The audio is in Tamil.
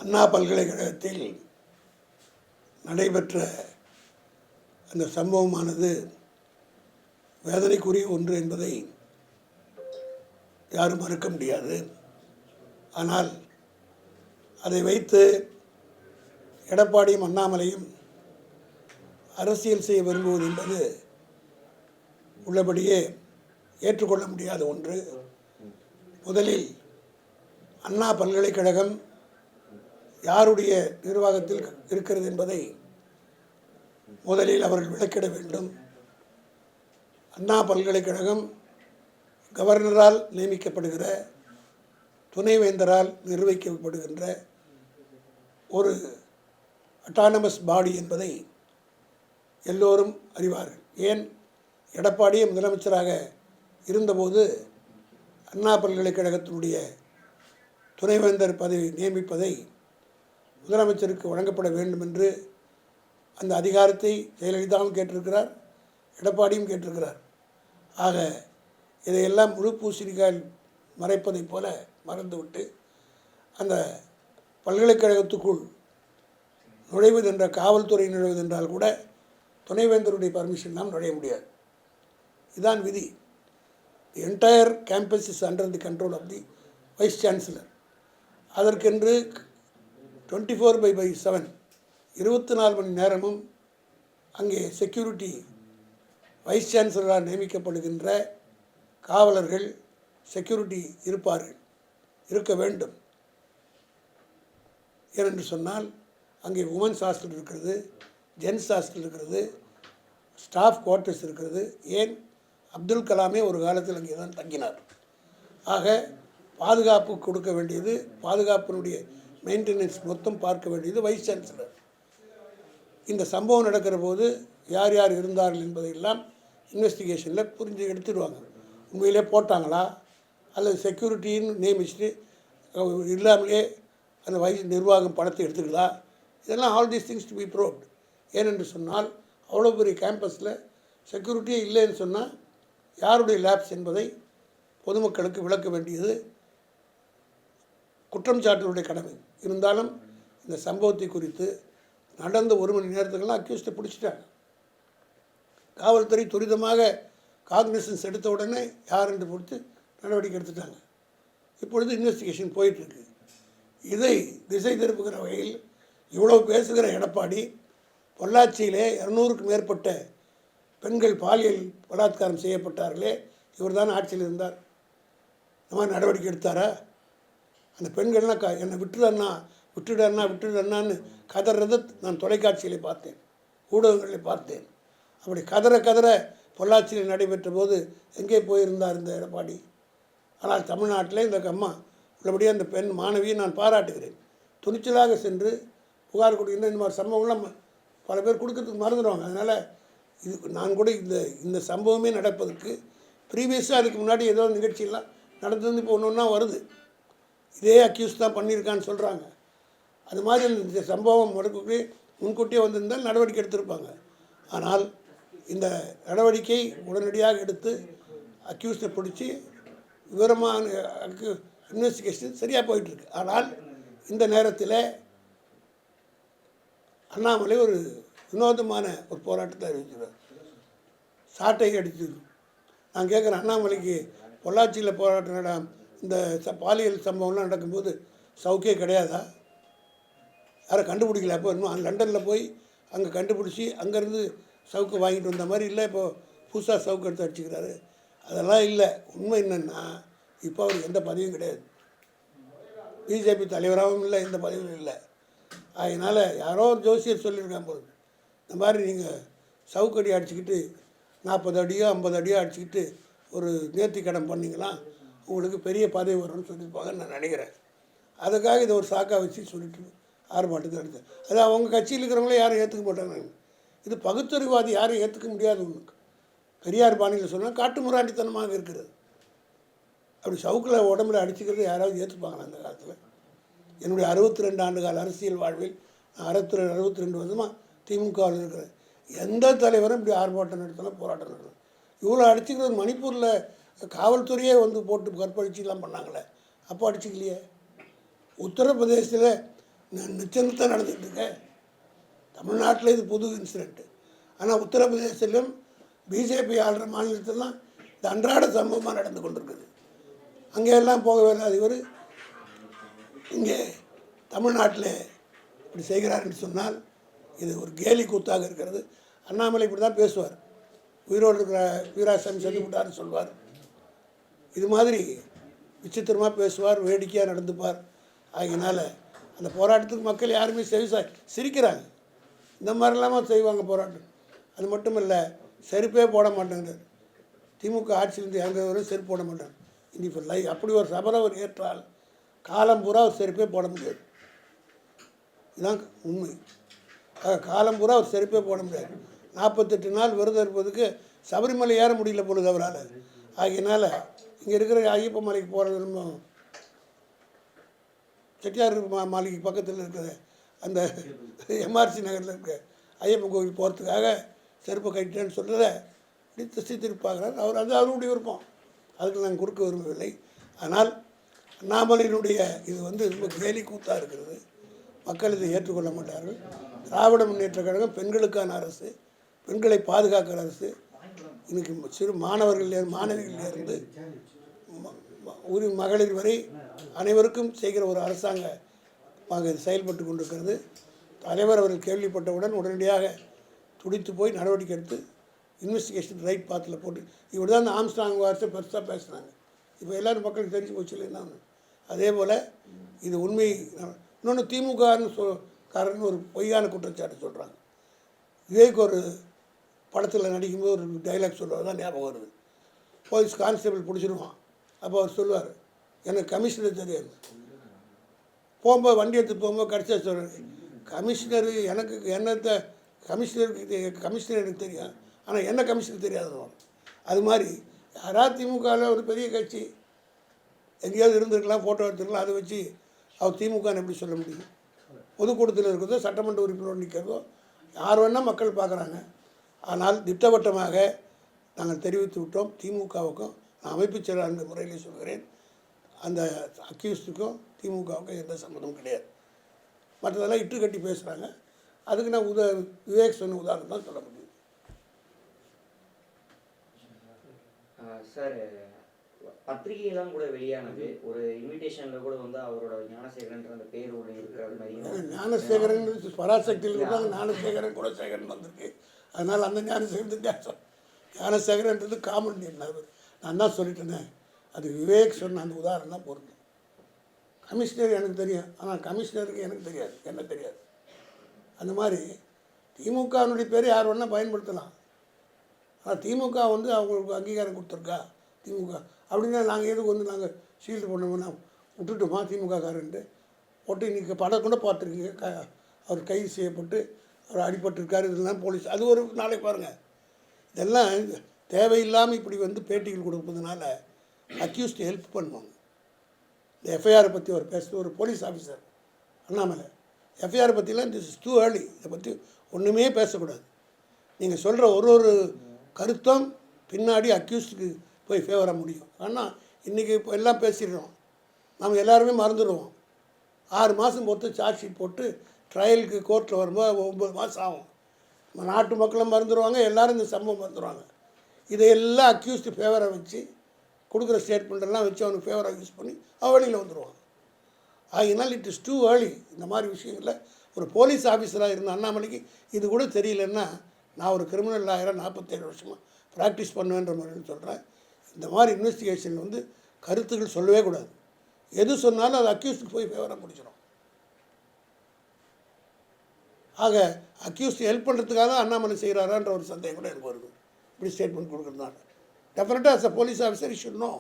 அண்ணா பல்கலைக்கழகத்தில் நடைபெற்ற அந்த சம்பவமானது வேதனைக்குரிய ஒன்று என்பதை யாரும் மறுக்க முடியாது. ஆனால் அதை வைத்து எடப்பாடியும் அண்ணாமலையும் அரசியல் செய்ய விரும்புவது என்பது உள்ளபடியே ஏற்றுக்கொள்ள முடியாத ஒன்று. முதலில் அண்ணா பல்கலைக்கழகம் யாருடைய நிர்வாகத்தில் இருக்கிறது என்பதை முதலில் அவர்கள் விளக்கிட வேண்டும். அண்ணா பல்கலைக்கழகம் கவர்னரால் நியமிக்கப்படுகிற, துணைவேந்தரால் நிர்வகிக்கப்படுகின்ற ஒரு அட்டானமஸ் பாடி என்பதை எல்லோரும் அறிவார்கள். ஏன், எடப்பாடியே முதலமைச்சராக இருந்தபோது அண்ணா பல்கலைக்கழகத்தினுடைய துணைவேந்தர் பதவி நியமிப்பதை முதலமைச்சருக்கு வழங்கப்பட வேண்டும் என்று அந்த அதிகாரத்தை ஜெயலலிதாவும் கேட்டிருக்கிறார், எடப்பாடியும் கேட்டிருக்கிறார். ஆக இதையெல்லாம் முழு பூசணிக்காயில் மறைப்பதைப் போல மறந்துவிட்டு அந்த பல்கலைக்கழகத்துக்குள் நுழைவதென்ற, காவல்துறை நுழைவதென்றால் கூட துணைவேந்தருடைய பர்மிஷன் தான் நுழைய முடியாது. இதுதான் விதி. The entire campus is under the control of the vice chancellor. அதற்கென்று 24/7 24 மணி நேரமும் அங்கே செக்யூரிட்டி, வைஸ் சான்சலரால் நியமிக்கப்படுகின்ற காவலர்கள், செக்யூரிட்டி இருப்பார்கள், இருக்க வேண்டும். ஏனென்று சொன்னால் அங்கே உமன்ஸ் ஹாஸ்டல் இருக்கிறது, ஜென்ஸ் ஹாஸ்டல் இருக்கிறது, ஸ்டாஃப் குவார்ட்டர்ஸ் இருக்கிறது. ஏன், அப்துல் கலாமே ஒரு காலத்தில் அங்கே தான் தங்கினார். ஆக பாதுகாப்பு கொடுக்க வேண்டியது, பாதுகாப்பினுடைய மெயின்டெனன்ஸ் மொத்தம் பார்க்க வேண்டியது வைஸ் சான்சலர். இந்த சம்பவம் நடக்கிற போது யார் யார் இருந்தார்கள் என்பதையெல்லாம் இன்வெஸ்டிகேஷனில் புரிஞ்சு எடுத்துடுவாங்க. உண்மையிலே போட்டாங்களா, அல்லது செக்யூரிட்டின்னு நியமிச்சுட்டு இல்லாமலே அந்த வைஸ் நிர்வாகம் பணத்தை எடுத்துக்கிறதா, இதெல்லாம் all these things to be proved. ஏனென்று சொன்னால் அவ்வளோ பெரிய கேம்பஸில் செக்யூரிட்டியே இல்லைன்னு சொன்னால் யாருடைய லேப்ஸ் என்பதை பொதுமக்களுக்கு விளக்க வேண்டியது குற்றம் சாட்டுவதுடைய கடமை. இருந்தாலும் இந்த சம்பவத்தை குறித்து நடந்த 1 மணி நேரத்துக்கெல்லாம் அக்யூஸ்டை பிடிச்சிட்டாங்க. காவல்துறை துரிதமாக காக்னிசன்ஸ் எடுத்த உடனே யார் என்று பொறுத்து நடவடிக்கை எடுத்துட்டாங்க. இப்பொழுது இன்வெஸ்டிகேஷன் போயிட்டுருக்கு. இதை திசை திருப்புகிற வகையில் இவ்வளோ பேசுகிற எடப்பாடி, பொள்ளாச்சியிலே 200க்கு மேற்பட்ட பெண்கள் பாலியல் பலாத்காரம் செய்யப்பட்டார்களே, இவர் தான் ஆட்சியில் இருந்தார், இந்த மாதிரி நடவடிக்கை எடுத்தாரா? அந்த பெண்கள்லாம் என்னை விட்டுடண்ணான்னு கதறதை நான் தொலைக்காட்சியில் பார்த்தேன், ஊடகங்களில் பார்த்தேன். அப்படி கதற பொள்ளாச்சியில் நடைபெற்ற போது எங்கே போயிருந்தார் இந்த எடப்பாடி? ஆனால் தமிழ்நாட்டில் இந்த அம்மா உள்ளபடியே அந்த பெண் மாணவியை நான் பாராட்டுகிறேன். துணிச்சலாக சென்று புகார் கொடுக்கின்ற இந்த மாதிரி சம்பவங்கள்லாம் பல பேர் கொடுக்கறதுக்கு மறந்துடுவாங்க. அதனால் இது நான் கூட இந்த சம்பவமே நடப்பதற்கு ப்ரீவியஸாக அதுக்கு முன்னாடி ஏதோ நிகழ்ச்சியெல்லாம் நடந்தது, இப்போ ஒன்று ஒன்றா வருது. இதே அக்யூஸ் தான் பண்ணியிருக்கான்னு சொல்கிறாங்க. அது மாதிரி இந்த சம்பவம் முன்கூட்டியே வந்திருந்தால் நடவடிக்கை எடுத்திருப்பாங்க. ஆனால் இந்த நடவடிக்கை உடனடியாக எடுத்து அக்யூஸ்டை பிடிச்சி விவரமான இன்வெஸ்டிகேஷன் சரியாக போயிட்டுருக்கு. ஆனால் இந்த நேரத்தில் அண்ணாமலை ஒரு வினோதமான ஒரு போராட்டத்தை அறிவிக்கிறார். சாட்டை அடித்து நான் கேட்குறேன், அண்ணாமலைக்கு பொள்ளாச்சியில் போராட்டம் இந்த பாலியல் சம்பவம்லாம் நடக்கும்போது சவுக்கே கிடையாதா? யாரை கண்டுபிடிக்கல? அப்போ இன்னும் லண்டனில் போய் அங்கே கண்டுபிடிச்சி அங்கேருந்து சவுக்கு வாங்கிட்டு வந்த மாதிரி இல்லை, இப்போது புதுசாக சவுக்கு எடுத்து அடிச்சுக்கிறாரு. அதெல்லாம் இல்லை. உண்மை என்னென்னா, இப்போ அவருக்கு எந்த பதவியும் கிடையாது, பிஜேபி தலைவராகவும் இல்லை, எந்த பதவியும் இல்லை. அதனால் யாரோ ஒரு ஜோசியர் சொல்லியிருக்கான் போது, இந்த மாதிரி நீங்கள் சவுக்கடி அடிச்சுக்கிட்டு 40 அடியோ 50 அடியோ அடிச்சுக்கிட்டு ஒரு நேர்த்தி கடன் பண்ணிங்களா, உங்களுக்கு பெரிய பதவி வரும்னு சொல்லியிருப்பாங்கன்னு நான் நினைக்கிறேன். அதுக்காக இதை ஒரு சாக்கா வச்சு சொல்லிட்டு ஆர்ப்பாட்டத்தில் எடுத்தேன். அது அவங்க கட்சியில் இருக்கிறவங்களே யாரும் ஏற்றுக்க மாட்டாங்க. இது பகுத்தறிவாதி யாரும் ஏற்றுக்க முடியாது. ஒன்று பெரியார் பாணியில் சொன்னால் காட்டு முராண்டித்தனமாக இருக்கிறது. அப்படி சவுக்கில் உடம்புல அடிச்சுக்கிறது யாராவது ஏற்றுப்பாங்களா அந்த காலத்தில்? என்னுடைய 62 ஆண்டு கால அரசியல் வாழ்வில் 62 வருஷமாக திமுகவில் இருக்கிறேன். எந்த தலைவரும் இப்படி ஆர்ப்பாட்டம் நடத்தலாம், போராட்டம் நடத்தலாம். இவ்வளோ அடிச்சுக்கிறது மணிப்பூரில் காவல்துறையே வந்து போட்டு கற்பழிச்சிலாம் பண்ணாங்களே, அப்போ அடிச்சுக்கலையே. உத்தரப்பிரதேசத்தில் நிச்சயமாக நடந்துகிட்டு இருக்க. தமிழ்நாட்டில் இது புது இன்சிடெண்ட்டு. ஆனால் உத்தரப்பிரதேசத்திலும் பிஜேபி ஆளுற மாநிலத்திலாம் இது அன்றாட சம்பவமாக நடந்து கொண்டிருக்குது. அங்கேயெல்லாம் போக வேண்டாம் இவர் இங்கே தமிழ்நாட்டில் இப்படி செய்கிறாருன்னு சொன்னால் இது ஒரு கேலி கூத்தாக இருக்கிறது. அண்ணாமலை இப்படி தான் பேசுவார். உயிரோடு இருக்கிற வீராசாமி செத்து விட்டார்னு சொல்வார். இது மாதிரி விசித்திரமாக பேசுவார், வேடிக்கையாக நடந்துப்பார். ஆகினால அந்த போராட்டத்துக்கு மக்கள் யாருமே சிரிக்கிறாங்க. இந்த மாதிரிலாமா செய்வாங்க போராட்டம்? அது மட்டும் இல்லை, செருப்பே போட மாட்டேங்கிறார். திமுக ஆட்சியிலேருந்து எங்கே வரும் செருப்பு போட மாட்டாங்க. இன்னைக்கு லைவ் அப்படி ஒரு சபரை அவர் ஏற்றால் காலம் பூரா ஒரு செருப்பே போட முடியாது. இதுதான் உண்மை. காலம் பூரா ஒரு செருப்பே போட முடியாது. 48 நாள் விரதம் இருப்பதுக்கு சபரிமலை ஏற முடியல பொழுது அவரால். ஆகியனால இங்கே இருக்கிற ஐயப்ப மலைக்கு போகிறது செட்டியார் மாளிகை பக்கத்தில் இருக்கிற அந்த எம்ஆர்சி நகரில் இருக்க ஐயப்பன் கோவில் போகிறதுக்காக செருப்பை கட்டிட்டேன்னு சொல்கிறத திசை திருப்பாகிறார். அவர் அது அவருடைய விருப்பம், அதுக்கு நாங்கள் கொடுக்க விரும்பவில்லை. ஆனால் அண்ணாமலையினுடைய இது ரொம்ப கேலி கூத்தாக இருக்கிறது. மக்கள் இதை ஏற்றுக்கொள்ள மாட்டார்கள். திராவிட முன்னேற்ற கழகம் பெண்களுக்கான அரசு, பெண்களை பாதுகாக்கிற அரசு. இன்றைக்கி சிறு மாணவிகளிலிருந்து மகளிர் வரை அனைவருக்கும் செய்கிற ஒரு அரசாங்கமாக இது செயல்பட்டு கொண்டிருக்கிறது. தலைவர் அவர்கள் கேள்விப்பட்டவுடன் உடனடியாக துடித்து போய் நடவடிக்கை எடுத்து இன்வெஸ்டிகேஷன் ரைட் பாத்தில் போட்டு இவர் தான் அந்த ஆம்ஸ்ட்ராங் வார்த்தை பெருசாக பேசுனாங்க. இப்போ எல்லோரும் மக்களுக்கு தெரிஞ்சு போச்சு இல்லைன்னா. அதே போல் இது உண்மை. இன்னொன்று திமுகன்னு ஒரு பொய்யான குற்றச்சாட்டு சொல்கிறாங்க. விவேக் ஒரு படத்தில் நடிக்கும்போது ஒரு டைலாக் சொல்லுவார் தான் ஞாபகம் வருது. போலீஸ் கான்ஸ்டபிள் பிடிச்சிருவான். அப்போ அவர் சொல்லுவார், எனக்கு கமிஷனர் தெரியாது. போகும்போது வண்டி எடுத்து போகும்போது கடைசியாக சொல்கிறார், கமிஷனர் எனக்கு என்னத்தை கமிஷனர் எனக்கு தெரியும், ஆனால் என்ன கமிஷனர் தெரியாதுன்னு. அது மாதிரி யாராவது திமுகவில் ஒரு பெரிய கட்சி எங்கேயாவது இருந்திருக்கலாம், ஃபோட்டோ எடுத்துருக்கலாம், அதை வச்சு அவர் திமுகன்னு எப்படி சொல்ல முடியும்? பொதுக்கூட்டத்தில் இருக்கிறதோ சட்டமன்ற உறுப்பினர் நிற்கிறதோ யார் வேணால் மக்கள் பார்க்குறாங்க. ஆனால் திட்டவட்டமாக நாங்கள் தெரிவித்து விட்டோம் திமுகவுக்கும். நான் அமைப்புச் செயலாளர் என்ற முறையில் சொல்கிறேன், அந்த அக்யூஸ்டுக்கும் திமுகவுக்கும் எந்த சம்மந்தமும் கிடையாது. மற்றதெல்லாம் இட்டு கட்டி பேசுகிறாங்க. அதுக்கு நான் விவேக் சொன்ன உதாரணம் தான் சொல்ல முடியும். சார், பத்திரிகையெல்லாம் கூட வெளியானது ஒரு இன்விடேஷனில் கூட அவரோட ஞானசேகரன்ற அந்த பேர் ஒன்று இருக்கிற மாதிரி. ஞானசேகரன் பராசக்தியில் இருக்காங்க. ஞானசேகரன் குலசேகரன் வந்திருக்கு. அதனால் அந்த ஞானசேகரன் வித்தியாசம். ஞானசேகரன்றது காமன் நேம். நான் தான் சொல்லிட்டேனே, அது விவேக் சொன்ன அந்த உதாரணம் தான் பொருந்தும். கமிஷனர் எனக்கு தெரியும், ஆனால் கமிஷனருக்கு எனக்கு தெரியாது, என்ன தெரியாது. அந்த மாதிரி திமுகனுடைய பேர் யார் வேணால் பயன்படுத்தலாம். ஆனால் திமுக அவங்களுக்கு அங்கீகாரம் கொடுத்துருக்கா திமுக அப்படின்னா நாங்கள் எதுக்கு நாங்கள் ஷீல்டு பண்ணோம்னா விட்டுட்டோமா திமுககாரன்ட்டு போட்டு இன்றைக்கி படம் கூட பார்த்துருக்கீங்க. அவர் கைது செய்யப்பட்டு அவர் அடிபட்டிருக்காரு. இதெல்லாம் போலீஸ் அது ஒரு நாளைக்கு பாருங்கள். இதெல்லாம் தேவையில்லாமல் இப்படி பேட்டிகள் கொடுப்பதுனால அக்யூஸ்டு ஹெல்ப் பண்ணுவாங்க. இந்த எஃப்ஐஆரை பற்றி அவர் பேசுகிறது ஒரு போலீஸ் ஆஃபீஸர் அண்ணாமலை. எஃப்ஐஆரை பற்றிலாம் திஸ் இஸ் டூ ஏர்லி. இதை பற்றி ஒன்றுமே பேசக்கூடாது. நீங்கள் சொல்கிற ஒரு கருத்தம் பின்னாடி அக்யூஸ்டுக்கு போய் ஃபேவராக முடியும். ஆனால் இன்றைக்கி இப்போ எல்லாம் பேசிடுறோம், நம்ம எல்லாருமே மறந்துடுவோம். 6 மாதம் பொறுத்து சார்ஜ் ஷீட் போட்டு ட்ரையலுக்கு கோர்ட்டில் வரும்போது 9 மாதம் ஆகும். நாட்டு மக்களும் மறந்துடுவாங்க, எல்லோரும் இந்த சம்பவம் மறந்துடுவாங்க. இதையெல்லாம் அக்யூஸ்டு ஃபேவராக வச்சு கொடுக்குற ஸ்டேட்மெண்ட்டெல்லாம் வச்சு அவனுக்கு ஃபேவராக யூஸ் பண்ணி அவன் வெளியில் வந்துடுவான். ஆகினால் இட் இஸ் டூ ஏர்லி. இந்த மாதிரி விஷயங்களில் ஒரு போலீஸ் ஆஃபீஸராக இருந்த அண்ணாமலைக்கு இது கூட தெரியலன்னா, நான் ஒரு கிரிமினல் லாயராக 47 வருஷமாக ப்ராக்டிஸ் பண்ணுவேன்ற முறையில் சொல்கிறேன். இந்த மாதிரி இன்வெஸ்டிகேஷன் கருத்துக்கள் சொல்லவே கூடாது. எது சொன்னாலும் அது அக்யூஸ்டுக்கு போய் ஃபேவராக முடிச்சிடும். ஆக அக்யூஸ்டு ஹெல்ப் பண்ணுறதுக்காக தான் அண்ணாமலை செய்கிறாரான்ற ஒரு சந்தேகம் கூட எனக்கு வருது. இப்படி ஸ்டேட்மெண்ட் கொடுக்குறதுனால டெஃபினட்டாக as a police officer you should no.